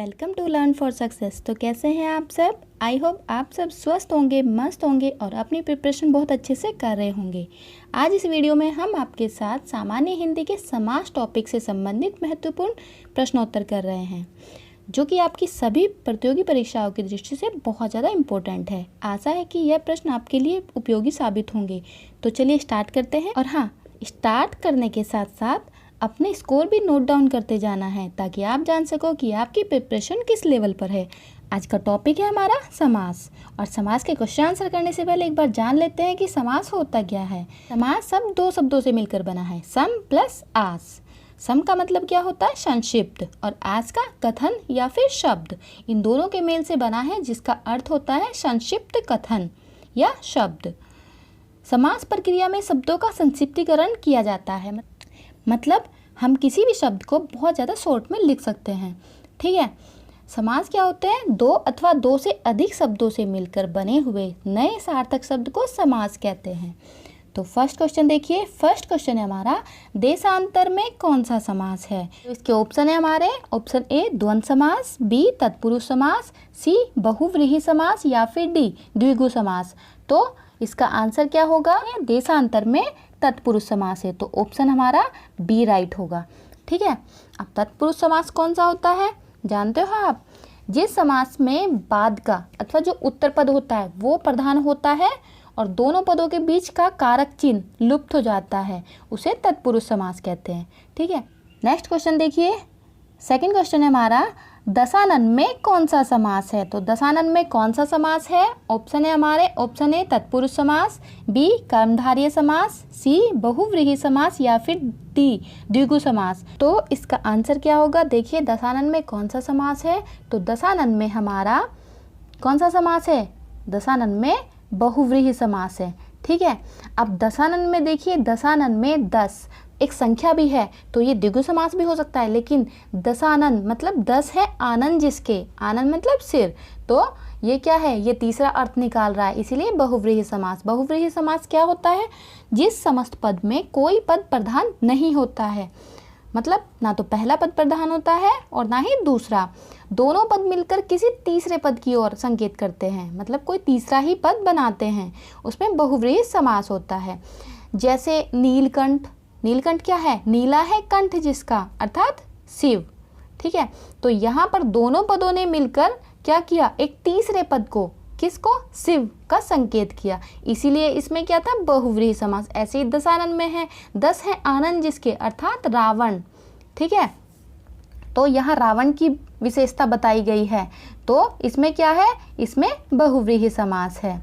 Welcome to Learn for Success. तो कैसे हैं आप सब? आई होप आप सब स्वस्थ होंगे, मस्त होंगे और अपनी प्रिपरेशन बहुत अच्छे से कर रहे होंगे। आज इस वीडियो में हम आपके साथ सामान्य हिंदी के समास टॉपिक से संबंधित महत्वपूर्ण प्रश्नोत्तर कर रहे हैं, जो कि आपकी सभी प्रतियोगी परीक्षाओं की दृष्टि से बहुत ज़्यादा इम्पोर्टेंट है। आशा है कि यह प्रश्न आपके लिए उपयोगी साबित होंगे। तो चलिए स्टार्ट करते हैं। और हाँ, स्टार्ट करने के साथ साथ अपने स्कोर भी नोट डाउन करते जाना है, ताकि आप जान सको कि आपकी प्रिपरेशन किस लेवल पर है। आज का टॉपिक है हमारा समास, और समास के क्वेश्चन आंसर करने से पहले एक बार जान लेते हैं कि समास होता क्या है। समास सब दो शब्दों से मिलकर बना है, सम प्लस आस। सम का मतलब क्या होता है? संक्षिप्त, और आस का कथन या फिर शब्द। इन दोनों के मेल से बना है, जिसका अर्थ होता है संक्षिप्त कथन या शब्द। समास प्रक्रिया में शब्दों का संक्षिप्तीकरण किया जाता है, मतलब हम किसी भी शब्द को बहुत ज़्यादा शॉर्ट में लिख सकते हैं। ठीक है। समास क्या होते हैं? दो अथवा दो से अधिक शब्दों से मिलकर बने हुए नए सार्थक शब्द को समास कहते हैं। तो फर्स्ट क्वेश्चन देखिए। फर्स्ट क्वेश्चन है हमारा, देशांतर में कौन सा समास है? तो इसके ऑप्शन है हमारे, ऑप्शन ए द्वंद्व समास, बी तत्पुरुष समास, सी बहुव्रीहि समास या फिर डी द्विगु समास। तो इसका आंसर क्या होगा? देशांतर में तत्पुरुष समास है, तो ऑप्शन हमारा बी राइट होगा। ठीक है। अब तत्पुरुष समास कौन सा होता है जानते हो आप? जिस समास में बाद का अथवा जो उत्तर पद होता है वो प्रधान होता है और दोनों पदों के बीच का कारक चिन्ह लुप्त हो जाता है, उसे तत्पुरुष समास कहते हैं। ठीक है। नेक्स्ट क्वेश्चन देखिए। सेकंड क्वेश्चन है हमारा, दशानन में कौन सा समास है? तो दशानन में कौन सा समास है? ऑप्शन है हमारे, ऑप्शन ए तत्पुरुष समास, बी कर्मधारय समास, सी बहुव्रीहि समास या फिर डी द्विगु समास। तो इसका आंसर क्या होगा? देखिए, दशानन में कौन सा समास है? तो दशानन में हमारा कौन सा समास है? दशानन में बहुव्रीहि समास है। ठीक है। अब दशानन में देखिए, दशानन में 10 एक संख्या भी है, तो ये द्विगु समास भी हो सकता है, लेकिन दशानन मतलब 10 है आनंद जिसके, आनंद मतलब सिर, तो ये क्या है? ये तीसरा अर्थ निकाल रहा है, इसीलिए बहुव्रीहि समास। बहुव्रीहि समास क्या होता है? जिस समस्त पद में कोई पद प्रधान नहीं होता है, मतलब ना तो पहला पद प्रधान होता है और ना ही दूसरा, दोनों पद मिलकर किसी तीसरे पद की ओर संकेत करते हैं, मतलब कोई तीसरा ही पद बनाते हैं, उसमें बहुव्रीहि समास होता है। जैसे नीलकंठ, नीलकंठ क्या है? नीला है कंठ जिसका, अर्थात शिव। ठीक है। तो यहाँ पर दोनों पदों ने मिलकर क्या किया? एक तीसरे पद को, किसको? शिव का संकेत किया, इसीलिए इसमें क्या था? बहुव्रीहि समास। ऐसे ही दशानन में है, 10 है आनंद जिसके, अर्थात रावण। ठीक है। तो यहाँ रावण की विशेषता बताई गई है, तो इसमें क्या है? इसमें बहुव्रीहि समास है।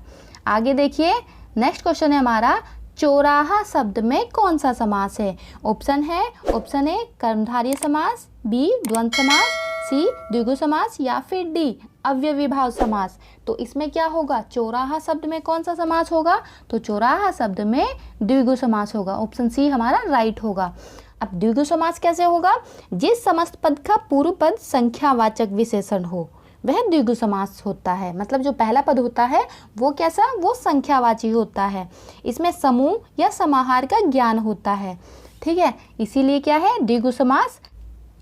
आगे देखिए। नेक्स्ट क्वेश्चन है हमारा, चौराहा शब्द में कौन सा समास है? ऑप्शन है, ऑप्शन ए कर्मधारय समास, बी द्वंद्व समास, सी द्विगु समास या फिर डी अव्ययीभाव समास। तो इसमें क्या होगा? चौराहा शब्द में कौन सा समास होगा? तो चौराहा शब्द में द्विगु समास होगा, ऑप्शन सी हमारा राइट होगा। अब द्विगु समास कैसे होगा? जिस समस्त पद का पूर्व पद संख्यावाचक विशेषण हो वह द्विगु समास होता है, मतलब जो पहला पद होता है वो कैसा? वो संख्यावाची होता है, इसमें समूह या समाहार का ज्ञान होता है। ठीक है। इसीलिए क्या है? द्विगु समास।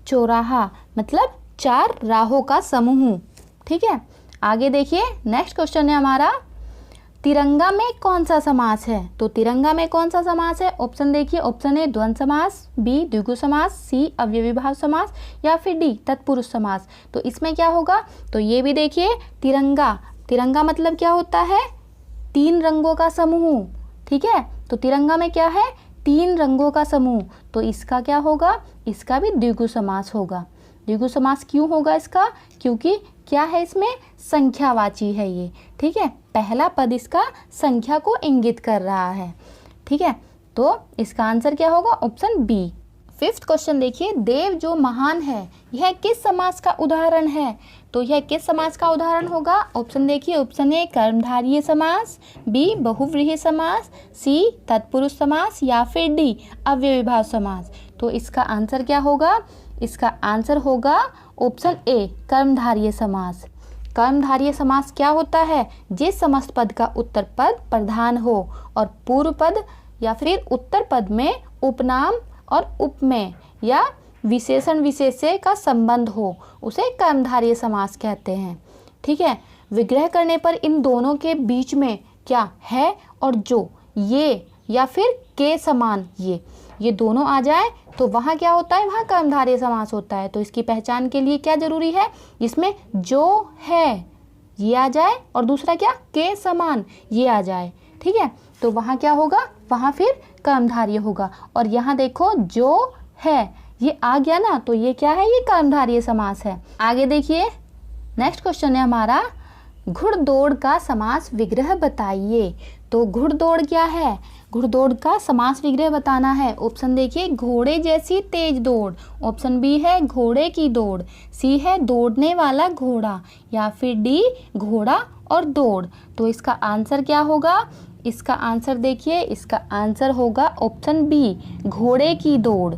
चौराहा मतलब 4 राहों का समूह। ठीक है। आगे देखिए। नेक्स्ट क्वेश्चन है हमारा, तिरंगा में कौन सा समास है? तो तिरंगा में कौन सा समास है? ऑप्शन देखिए, ऑप्शन ए द्वंद्व समास, बी द्विगु समास, सी अव्ययीभाव समास या फिर डी तत्पुरुष समास। तो इसमें क्या होगा? तो ये भी देखिए, तिरंगा, तिरंगा मतलब क्या होता है? 3 रंगों का समूह। ठीक है। तो तिरंगा में क्या है? 3 रंगों का समूह, तो इसका क्या होगा? इसका भी द्विगु समास होगा। द्विगु समास क्यों होगा इसका? क्योंकि क्या है? इसमें संख्यावाची है ये। ठीक है। पहला पद इसका संख्या को इंगित कर रहा है। ठीक है। तो इसका आंसर क्या होगा? Option B. फिफ्थ क्वेश्चन देखिए, देव जो महान है यह किस समास का उदाहरण है? तो यह किस समास का उदाहरण होगा? ऑप्शन देखिए, ऑप्शन ए कर्मधारय समास, बी बहुव्रीहि समास, सी तत्पुरुष समास या फिर डी अव्ययीभाव समास। तो इसका आंसर क्या होगा? इसका आंसर होगा ऑप्शन ए कर्मधारय समास। कर्मधारय समास क्या होता है? जिस समस्त पद का उत्तर पद प्रधान हो और पूर्व पद या फिर उत्तर पद में उपनाम और उपमेय या विशेषण विशेष्य का संबंध हो उसे कर्मधारय समास कहते हैं। ठीक है, विग्रह करने पर इन दोनों के बीच में क्या है और जो, ये या फिर के समान ये दोनों आ जाए तो वहाँ क्या होता है, वहाँ कर्मधारय समास होता है। तो इसकी पहचान के लिए क्या जरूरी है, इसमें जो है ये आ जाए और दूसरा क्या, के समान ये आ जाए। ठीक है, तो वहाँ क्या होगा, वहाँ फिर कर्मधारय होगा। और यहाँ देखो जो है ये आ गया ना, तो ये क्या है, ये कर्मधारय समास है। आगे देखिए, नेक्स्ट क्वेश्चन है हमारा, घुड़दौड़ का समास विग्रह बताइए। तो घुड़दौड़ क्या है, घुड़दौड़ का समास विग्रह बताना है। ऑप्शन देखिए, घोड़े जैसी तेज दौड़, ऑप्शन बी है घोड़े की दौड़, सी है दौड़ने वाला घोड़ा, या फिर डी घोड़ा और दौड़। तो इसका आंसर क्या होगा, इसका आंसर देखिए, इसका आंसर होगा ऑप्शन बी घोड़े की दौड़।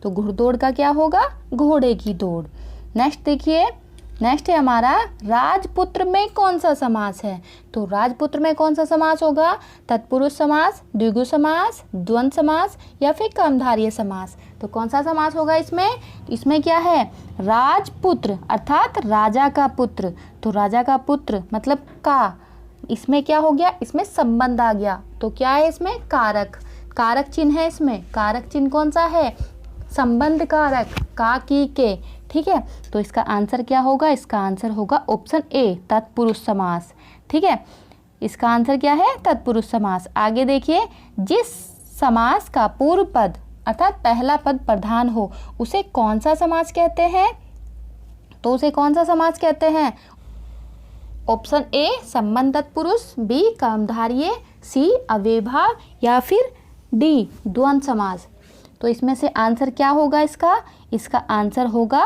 तो घुड़दौड़ का क्या होगा, घोड़े की दौड़। नेक्स्ट देखिए, नेक्स्ट है हमारा, राजपुत्र में कौन सा समास है। तो राजपुत्र में कौन सा समास होगा, तत्पुरुष समास, द्विगु समास, द्वंद्व समास या फिर कर्मधारय समास। तो कौन सा समास होगा इसमें, इसमें क्या है, राजपुत्र अर्थात राजा का पुत्र। तो राजा का पुत्र मतलब का, इसमें क्या हो गया, इसमें संबंध आ गया। तो क्या है इसमें, कारक, कारक चिन्ह है इसमें। कारक चिन्ह कौन सा है, संबंध कारक, का की के। ठीक है, तो इसका आंसर क्या होगा, इसका आंसर होगा ऑप्शन ए तत्पुरुष समास। ठीक है, इसका आंसर क्या है, तत्पुरुष समास। आगे देखिए, जिस समास का पूर्व पद अर्थात पहला पद प्रधान हो उसे कौन सा समास कहते हैं। तो उसे कौन सा समास कहते हैं, ऑप्शन ए संबंध तत्पुरुष, बी कर्मधारय, सी अव्ययभाव या फिर डी द्वंद्व समास। तो इसमें से आंसर क्या होगा इसका, इसका आंसर होगा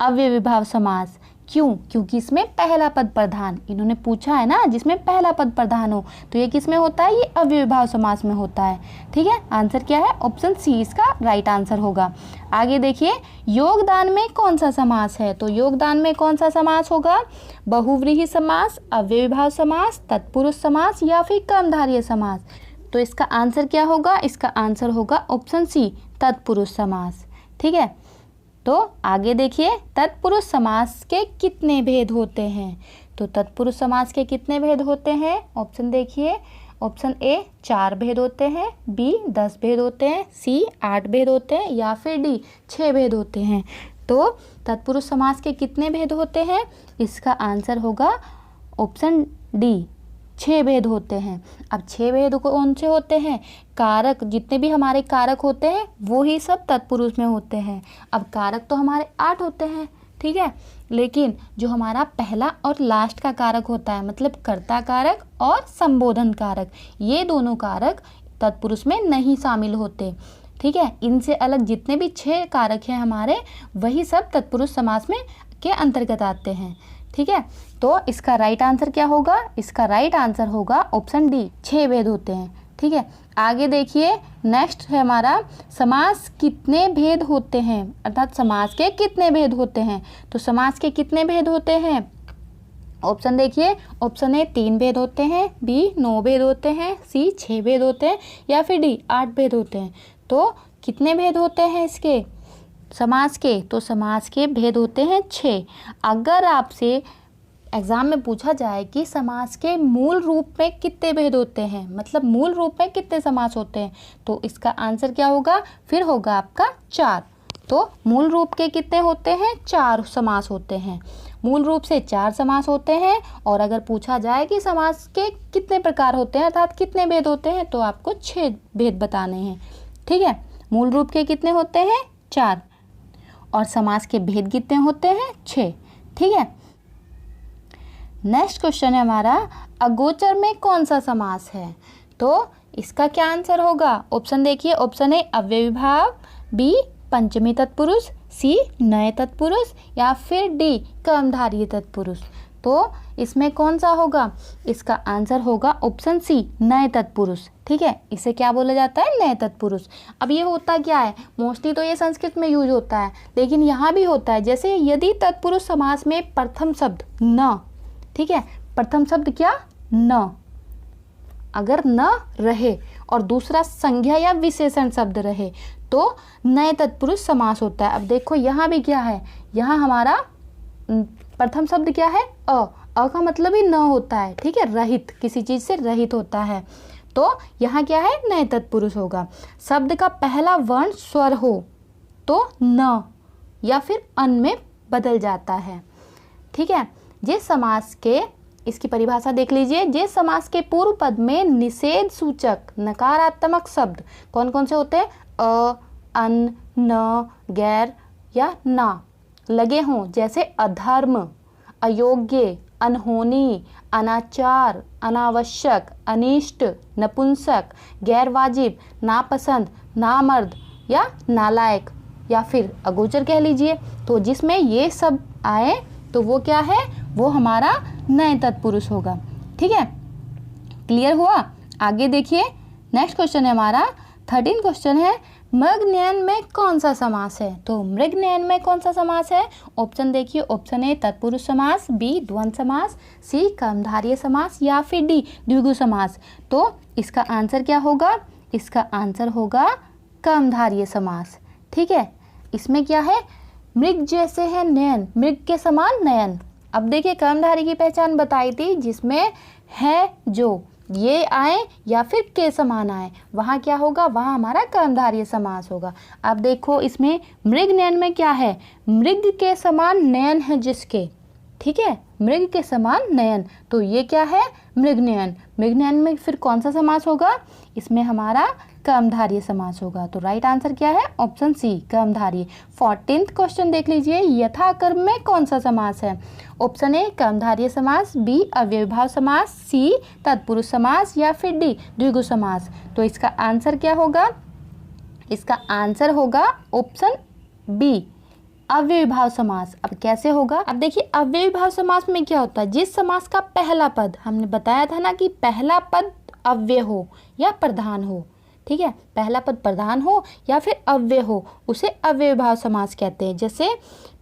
अव्ययभाव समास। क्यों, क्योंकि इसमें पहला पद प्रधान, इन्होंने पूछा है ना जिसमें पहला पद प्रधान हो, तो ये किस में होता है, ये अव्ययभाव समास में होता है। ठीक है, आंसर क्या है, ऑप्शन सी इसका राइट आंसर होगा। आगे देखिए, योगदान में कौन सा समास है। तो योगदान में कौन सा समास होगा, बहुव्रीहि समास, अव्ययभाव समास, तत्पुरुष समास या फिर कर्मधारय समास। तो इसका आंसर क्या होगा, इसका आंसर होगा ऑप्शन सी तत्पुरुष समास। ठीक है, तो आगे देखिए, तत्पुरुष समास के कितने भेद होते हैं। तो तत्पुरुष समास के कितने भेद होते हैं, ऑप्शन देखिए, ऑप्शन ए 4 भेद होते हैं, बी 10 भेद होते हैं, सी 8 भेद होते हैं या फिर डी 6 भेद होते हैं। तो तत्पुरुष समास के कितने भेद होते हैं, इसका आंसर होगा ऑप्शन डी 6 भेद होते हैं। अब 6 भेद कौन से होते हैं, कारक, जितने भी हमारे कारक होते हैं वो ही सब तत्पुरुष में होते हैं। अब कारक तो हमारे 8 होते हैं, ठीक है, लेकिन जो हमारा पहला और लास्ट का कारक होता है मतलब कर्ता कारक और संबोधन कारक, ये दोनों कारक तत्पुरुष में नहीं शामिल होते। ठीक है, इनसे अलग जितने भी 6 कारक हैं हमारे, वही सब तत्पुरुष समास में के अंतर्गत आते हैं। ठीक है, तो इसका राइट आंसर क्या होगा, इसका राइट आंसर होगा ऑप्शन डी 6 भेद होते हैं। ठीक है, आगे देखिए, नेक्स्ट है हमारा, समास कितने भेद होते हैं, अर्थात समास के कितने भेद होते हैं। तो समास के कितने भेद होते हैं, ऑप्शन देखिए, ऑप्शन ए 3 भेद होते हैं, बी 9 भेद होते हैं, सी 6 भेद होते हैं या फिर डी 8 भेद होते हैं। तो कितने भेद होते हैं इसके समास के, तो समास के भेद होते हैं 6। अगर आपसे एग्जाम में पूछा जाए कि समास के मूल रूप में कितने भेद होते हैं, मतलब मूल रूप में कितने समास होते हैं, तो इसका आंसर क्या होगा, फिर होगा आपका 4। तो मूल रूप के कितने होते हैं, 4 समास होते हैं। मूल रूप से 4 समास होते हैं। और अगर पूछा जाए कि समास के कितने प्रकार होते हैं अर्थात कितने भेद होते हैं, तो आपको 6 भेद बताने हैं। ठीक है, मूल रूप के कितने होते हैं, 4, और समास के भेद कितने होते हैं, 6। ठीक है, नेक्स्ट क्वेश्चन है हमारा, अगोचर में कौन सा समास है। तो इसका क्या आंसर होगा, ऑप्शन देखिए, ऑप्शन ए अव्ययभाव, बी पंचमी तत्पुरुष, सी नए तत्पुरुष या फिर डी कर्मधारय तत्पुरुष। तो इसमें कौन सा होगा, इसका आंसर होगा ऑप्शन सी नए तत्पुरुष। ठीक है, इसे क्या बोला जाता है, नए तत्पुरुष। अब ये होता क्या है, मोस्टली तो ये संस्कृत में यूज होता है, लेकिन यहाँ भी होता है। जैसे यदि तत्पुरुष समास में प्रथम शब्द न, ठीक है, प्रथम शब्द क्या, न, अगर न रहे और दूसरा संज्ञा या विशेषण शब्द रहे तो नए तत्पुरुष समास होता है। अब देखो यहाँ भी क्या है, यहाँ हमारा प्रथम शब्द क्या है, अ का मतलब ही न होता है, ठीक है, रहित, किसी चीज से रहित होता है। तो यहाँ क्या है, नए तत्पुरुष होगा। शब्द का पहला वर्ण स्वर हो तो न या फिर अन में बदल जाता है, ठीक है। जिस समास के, इसकी परिभाषा देख लीजिए, जिस समास के पूर्व पद में निषेध सूचक नकारात्मक शब्द कौन कौन से होते हैं, अ, अन, न, गैर या ना लगे हों, जैसे अधर्म, अयोग्य, अनहोनी, अनाचार, अनावश्यक, अनिष्ट, नपुंसक, गैरवाजिब, नापसंद, नामर्द या नालायक या फिर अगोचर कह लीजिए। तो जिसमें ये सब आए तो वो क्या है, वो हमारा नए तत्पुरुष होगा, ठीक है। क्लियर हुआ। आगे देखिए, नेक्स्ट क्वेश्चन है हमारा 13 क्वेश्चन है, मृगनयन में कौन सा समास है। तो मृगनयन में कौन सा समास है, ऑप्शन देखिए, ऑप्शन ए तत्पुरुष समास, बी द्वंद्व समास, सी कर्मधारय समास या फिर डी द्विगु समास। तो इसका आंसर क्या होगा, इसका आंसर होगा कर्मधारय समास, ठीक है। इसमें क्या है, मृग जैसे है नयन, मृग के समान नयन। अब देखिए कर्मधारय की पहचान बताई थी, जिसमें है जो ये आए या फिर के समान आए, वहाँ क्या होगा, वहाँ हमारा कर्मधारय समास होगा। अब देखो इसमें मृग नयन में क्या है, मृग के समान नयन है जिसके, ठीक है, मृग के समान नयन, तो ये क्या है, मृगनयन। मृगनयन में फिर कौन सा समास होगा, इसमें हमारा कर्मधारय समास होगा। तो राइट आंसर क्या है, ऑप्शन सी कर्मधारय। 14th क्वेश्चन देख लीजिए, यथाकर्म में कौन सा समास है। ऑप्शन ए कर्मधारय समास, बी अव्ययीभाव समास, सी तत्पुरुष समास या फिर डी द्विगु समास। तो इसका आंसर क्या होगा, इसका आंसर होगा ऑप्शन बी अव्ययीभाव समास। अब कैसे होगा, अब देखिए अव्ययीभाव समास में क्या होता है, जिस समास का पहला पद, हमने बताया था ना कि पहला पद अव्यय हो या प्रधान हो, ठीक है, पहला पद प्रधान हो या फिर अव्यय हो, उसे अव्ययीभाव समास कहते हैं। जैसे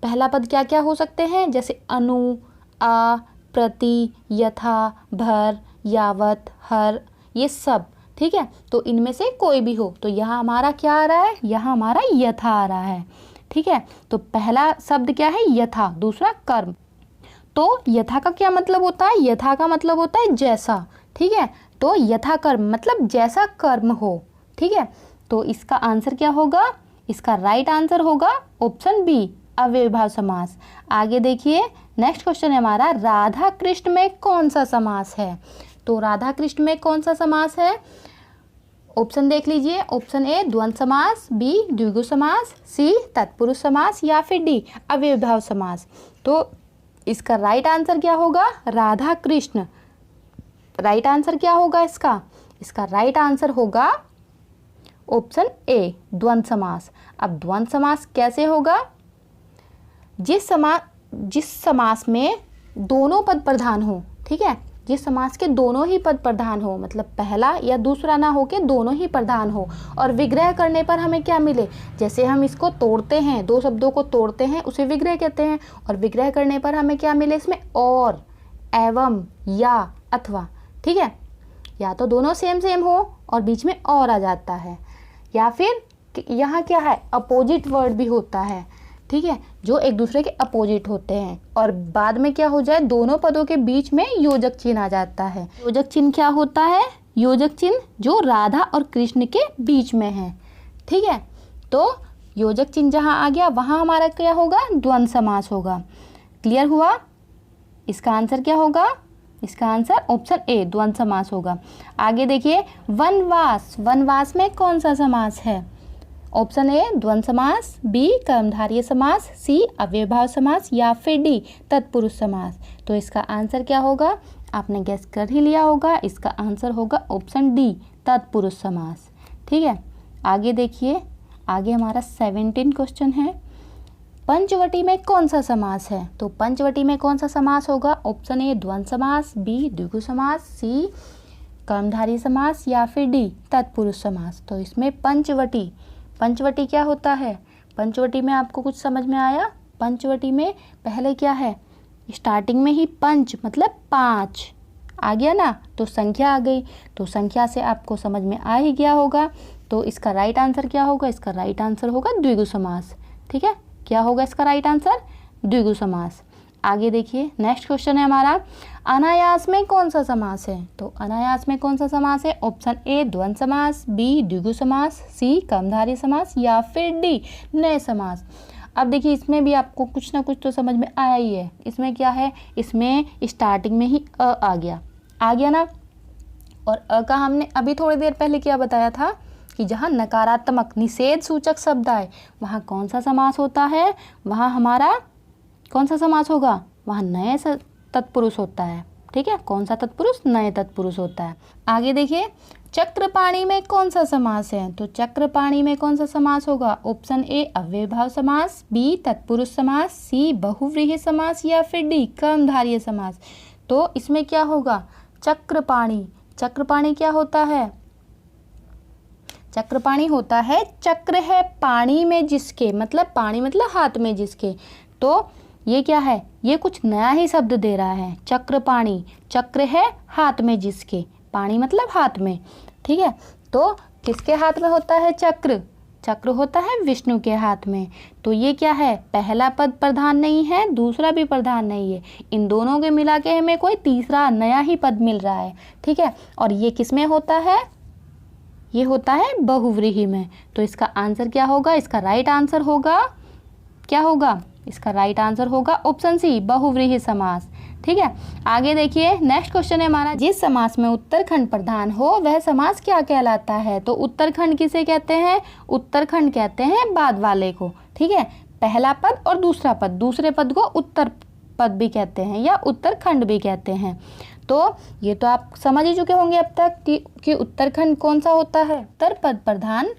पहला पद क्या क्या हो सकते हैं, जैसे अनु, आ, प्रति, यथा, भर, यावत, हर, ये सब, ठीक है। तो इनमें से कोई भी हो, तो यहाँ हमारा क्या आ रहा है, यहाँ हमारा यथा आ रहा है, ठीक है। तो पहला शब्द क्या है, यथा, दूसरा कर्म। तो यथा का क्या मतलब होता है, यथा का मतलब होता है जैसा, ठीक है। तो यथा कर्म मतलब जैसा कर्म हो, ठीक है। तो इसका आंसर क्या होगा, इसका राइट आंसर होगा ऑप्शन बी अव्ययीभाव समास। आगे देखिए, नेक्स्ट क्वेश्चन है हमारा, राधा कृष्ण में कौन सा समास है। तो राधा कृष्ण में कौन सा समास है, ऑप्शन देख लीजिए, ऑप्शन ए द्वंद्व समास, बी द्विगु समास, सी तत्पुरुष समास या फिर डी अव्ययीभाव समास। तो इसका राइट आंसर क्या होगा, राधा कृष्ण। राइट आंसर क्या होगा इसका, इसका राइट आंसर होगा ऑप्शन ए द्वंद्व समास। अब द्वंद्व समास कैसे होगा, जिस समास में दोनों पद प्रधान हो, ठीक है, जिस समास के दोनों ही पद प्रधान हो, मतलब पहला या दूसरा ना हो के दोनों ही प्रधान हो, और विग्रह करने पर हमें क्या मिले, जैसे हम इसको तोड़ते हैं, दो शब्दों को तोड़ते हैं उसे विग्रह कहते हैं, और विग्रह करने पर हमें क्या मिले, इसमें और, एवं, या, अथवा, ठीक है। या तो दोनों सेम सेम हो और बीच में और आ जाता है, या फिर यहाँ क्या है, अपोजिट वर्ड भी होता है, ठीक है, जो एक दूसरे के अपोजिट होते हैं, और बाद में क्या हो जाए, दोनों पदों के बीच में योजक चिन्ह आ जाता है। योजक चिन्ह क्या होता है, योजक चिन्ह जो राधा और कृष्ण के बीच में है, ठीक है। तो योजक चिन्ह जहाँ आ गया वहाँ हमारा क्या होगा, द्वंद्व समास होगा। क्लियर हुआ। इसका आंसर क्या होगा, इसका आंसर ऑप्शन ए द्वंद्व समास होगा। आगे देखिए, वनवास, वनवास में कौन सा समास है। ऑप्शन ए द्वंद्व समास, बी कर्मधारय समास, सी अव्ययीभाव समास या फिर डी तत्पुरुष समास। तो इसका आंसर क्या होगा, आपने गैस कर ही लिया होगा, इसका आंसर होगा ऑप्शन डी तत्पुरुष समास, ठीक है। आगे देखिए, आगे हमारा 17 क्वेश्चन है, पंचवटी में कौन सा समास है। तो पंचवटी में कौन सा समास होगा, ऑप्शन ए द्वंद्व समास, बी द्विगु समास, सी कर्मधारय समास या फिर डी तत्पुरुष समास। तो इसमें पंचवटी, पंचवटी क्या होता है, पंचवटी में आपको कुछ समझ में आया। पंचवटी में पहले क्या है, स्टार्टिंग में ही पंच मतलब पाँच, आ गया ना, तो संख्या आ गई। तो संख्या से आपको समझ में आ ही गया होगा। तो इसका राइट आंसर क्या होगा? इसका राइट आंसर होगा द्विगु समास। ठीक है, क्या होगा इसका राइट आंसर? द्विगु समास। आगे देखिए, नेक्स्ट क्वेश्चन है हमारा, अनायास में कौन सा समास है? तो अनायास में कौन सा समास है? ऑप्शन ए द्वंद्व समास, बी द्विगु समास, सी कर्मधारय समास या फिर डी नए समास। अब देखिए, इसमें भी आपको कुछ ना कुछ तो समझ में आया ही है। इसमें क्या है? इसमें स्टार्टिंग में ही अ आ गया ना। और अ का हमने अभी थोड़ी देर पहले क्या बताया था कि जहाँ नकारात्मक निषेध सूचक शब्द आए वहाँ कौन सा समास होता है? वहाँ हमारा कौन सा समास होगा? वहाँ नए तत्पुरुष होता है। ठीक है, कौन सा तत्पुरुष? नए तत्पुरुष होता है। आगे देखिए, चक्रपाणी में कौन सा समास है? तो चक्रपाणी में कौन सा समास होगा? ऑप्शन ए अव्ययभाव समास, बी तत्पुरुष समास, सी बहुव्रीहि समास या फिर डी कर्मधारय समास। तो इसमें क्या होगा? चक्रपाणी। चक्रपाणी क्या होता है? चक्रपाणी होता है, चक्र है पाणी में जिसके, मतलब पाणी मतलब हाथ में जिसके। तो ये क्या है? ये कुछ नया ही शब्द दे रहा है। चक्रपाणी, चक्र है हाथ में जिसके, पाणी मतलब हाथ में। ठीक है, तो किसके हाथ में होता है चक्र? चक्र होता है विष्णु के हाथ में। तो ये क्या है? पहला पद प्रधान नहीं है, दूसरा भी प्रधान नहीं है। इन दोनों के मिला के हमें कोई तीसरा नया ही पद मिल रहा है। ठीक है, और ये किस में होता है? ये होता है बहुव्रीहि में। तो इसका आंसर क्या होगा? इसका राइट आंसर होगा, क्या होगा? इसका राइट आंसर होगा ऑप्शन सी बहुव्रीहि समास। ठीक है, आगे देखिए, नेक्स्ट क्वेश्चन है हमारा, जिस समास में उत्तरखंड प्रधान हो वह समास क्या कहलाता है? तो उत्तरखंड किसे कहते हैं? उत्तरखंड कहते हैं बाद वाले को। ठीक है, पहला पद और दूसरा पद, दूसरे पद को उत्तर पद भी कहते हैं या उत्तरखंड भी कहते हैं। तो ये तो आप समझ ही चुके होंगे अब तक कि उत्तरखंड कौन सा होता है? उत्तर पद प्रधान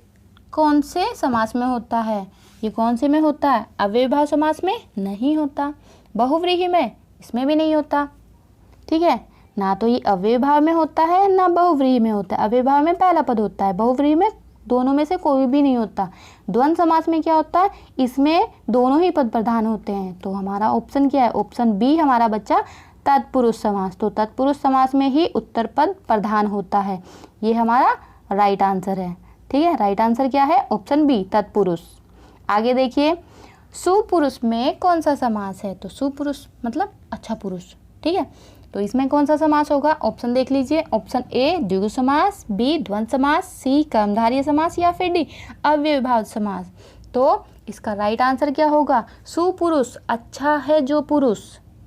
कौन से समास में होता है? ये कौन से में होता है? अव्ययभाव समास में नहीं होता, बहुव्रीहि में, इसमें भी नहीं होता। ठीक है, ना तो ये अव्ययभाव में होता है ना बहुव्रीहि में होता है। अव्ययभाव में पहला पद होता है, बहुव्रीहि में दोनों में से कोई भी नहीं होता। द्वंद्व समास में क्या होता है? इसमें दोनों ही पद प्रधान होते हैं। तो हमारा ऑप्शन क्या है? ऑप्शन बी हमारा बच्चा तत्पुरुष समास। तो तत्पुरुष समास में ही उत्तर पद प्रधान होता है। ये हमारा राइट आंसर है। ठीक है, राइट आंसर क्या है? ऑप्शन बी तत्पुरुष। आगे देखिए, सुपुरुष में कौन सा समास है? तो सुपुरुष मतलब अच्छा पुरुष। ठीक है, तो इसमें कौन सा समास होगा? ऑप्शन देख लीजिए, ऑप्शन ए द्विगु समास, बी द्वंद्व समास, सी कर्मधारय समास या फिर डी अव्ययभाव समास। तो इसका राइट आंसर क्या होगा? सुपुरुष, अच्छा है जो पुरुष।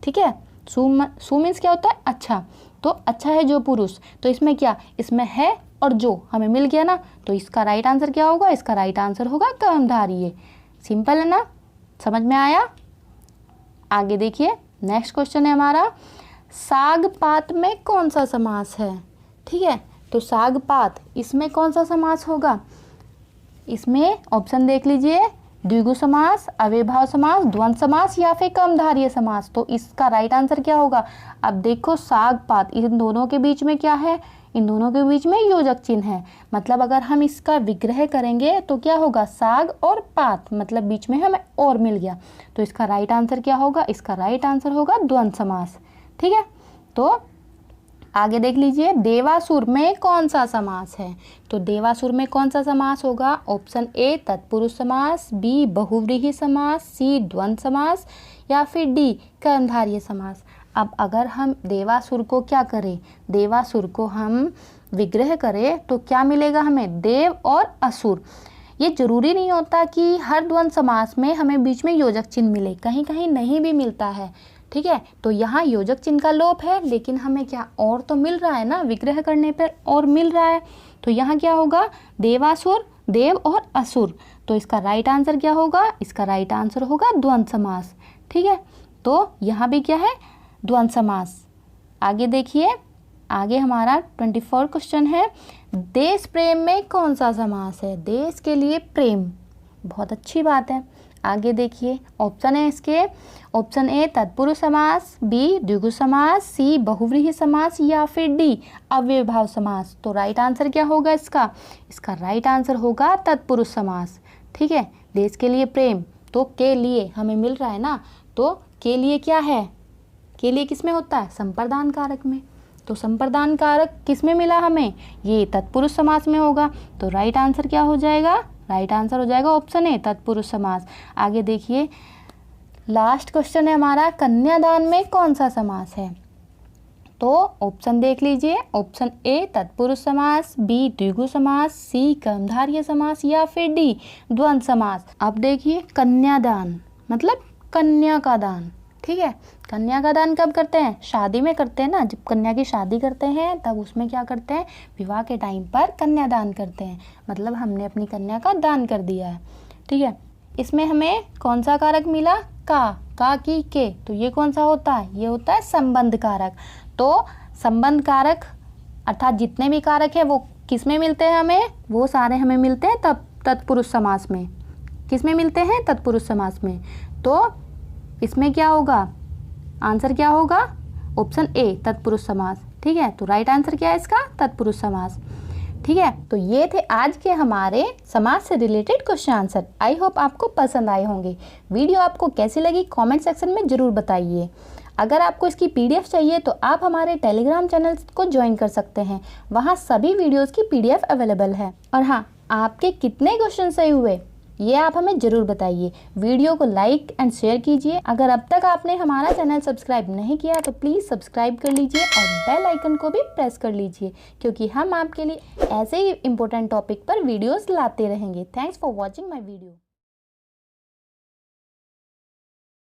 ठीक है, सु मीन्स क्या होता है? अच्छा। तो अच्छा है जो पुरुष, तो इसमें क्या? इसमें है और जो हमें मिल गया ना। तो इसका राइट आंसर क्या होगा? इसका राइट आंसर होगा कर्मधारय। सिंपल है ना, समझ में आया? आगे देखिए, नेक्स्ट क्वेश्चन है हमारा, सागपात में कौन सा समास है? ठीक है, तो सागपात, इसमें कौन सा समास होगा? इसमें ऑप्शन देख लीजिए, द्विगु समास, अव्ययभाव समास, द्वंद्व समास या फिर कर्मधारय समास। तो इसका राइट आंसर क्या होगा? अब देखो, सागपात, इन दोनों के बीच में क्या है? इन दोनों के बीच में योजक चिन्ह है। मतलब अगर हम इसका विग्रह करेंगे तो क्या होगा? साग और पात, मतलब बीच में हमें और मिल गया। तो इसका राइट आंसर क्या होगा? इसका राइट आंसर होगा द्वंद्व समास। ठीक है, तो आगे देख लीजिए, देवासुर में कौन सा समास है? तो देवासुर में कौन सा समास होगा? ऑप्शन ए तत्पुरुष समास, बी बहुव्रीहि समास, सी द्वंद्व समास या फिर डी कर्मधारय समास। अब अगर हम देवासुर को क्या करें? देवासुर को हम विग्रह करें तो क्या मिलेगा हमें? देव और असुर। ये जरूरी नहीं होता कि हर द्वंद्व समास में हमें बीच में योजक चिन्ह मिले, कहीं कहीं नहीं भी मिलता है। ठीक है, तो यहाँ योजक चिन्ह का लोप है, लेकिन हमें क्या और तो मिल रहा है ना, विग्रह करने पर और मिल रहा है। तो यहाँ क्या होगा? देवासुर, देव और असुर। तो इसका राइट आंसर क्या होगा? इसका राइट आंसर होगा द्वंद्व समास। ठीक है, तो यहाँ भी क्या है? द्वंद्व समास। आगे देखिए, आगे हमारा 24 क्वेश्चन है, देश प्रेम में कौन सा समास है? देश के लिए प्रेम, बहुत अच्छी बात है। आगे देखिए, ऑप्शन है इसके, ऑप्शन ए तत्पुरुष समास, बी द्विगु समास, सी बहुव्रीहि समास या फिर डी अव्ययभाव समास। तो राइट आंसर क्या होगा इसका? इसका राइट आंसर होगा तत्पुरुष समास। ठीक है, देश के लिए प्रेम, तो के लिए हमें मिल रहा है ना, तो के लिए क्या है? के लिए किस में होता है? संप्रदान कारक में। तो संप्रदान कारक किस में मिला हमें, ये तत्पुरुष समास में होगा। तो राइट आंसर क्या हो जाएगा, राइट आंसर हो जाएगा ऑप्शन ए तत्पुरुष समास। आगे देखिए लास्ट क्वेश्चन है हमारा, कन्यादान में कौन सा समास है। तो ऑप्शन देख लीजिए, ऑप्शन ए तत्पुरुष समास, बी द्विगु समास, सी कर्मधारय समास या फिर डी द्वंद्व समास। अब देखिए कन्यादान मतलब कन्या का दान, ठीक है। कन्या का दान कब करते हैं, शादी में करते हैं ना, जब कन्या की शादी करते हैं तब उसमें क्या करते हैं, विवाह के टाइम पर कन्यादान करते हैं, मतलब हमने अपनी कन्या का दान कर दिया है, ठीक है। इसमें हमें कौन सा कारक मिला, का की के, तो ये कौन सा होता है, ये होता है संबंध कारक। तो संबंध कारक अर्थात जितने भी कारक है वो किस में मिलते हैं हमें, वो सारे हमें मिलते हैं तब तत्पुरुष समास में। किस में मिलते हैं, तत्पुरुष समास में। तो इसमें क्या होगा, आंसर क्या होगा, ऑप्शन ए तत्पुरुष समास, ठीक है। तो राइट आंसर क्या है इसका, तत्पुरुष समास, ठीक है। तो ये थे आज के हमारे समाज से related question answer. I hope आपको पसंद आए होंगे। वीडियो आपको कैसी लगी कमेंट सेक्शन में ज़रूर बताइए। अगर आपको इसकी पीडीएफ चाहिए तो आप हमारे टेलीग्राम चैनल को ज्वाइन कर सकते हैं, वहाँ सभी वीडियोज़ की पीडीएफ अवेलेबल है। और हाँ, आपके कितने क्वेश्चन सही हुए ये आप हमें ज़रूर बताइए। वीडियो को लाइक एंड शेयर कीजिए। अगर अब तक आपने हमारा चैनल सब्सक्राइब नहीं किया तो प्लीज़ सब्सक्राइब कर लीजिए और बेल आइकन को भी प्रेस कर लीजिए, क्योंकि हम आपके लिए ऐसे ही इम्पोर्टेंट टॉपिक पर वीडियोस लाते रहेंगे। Thanks for watching my video.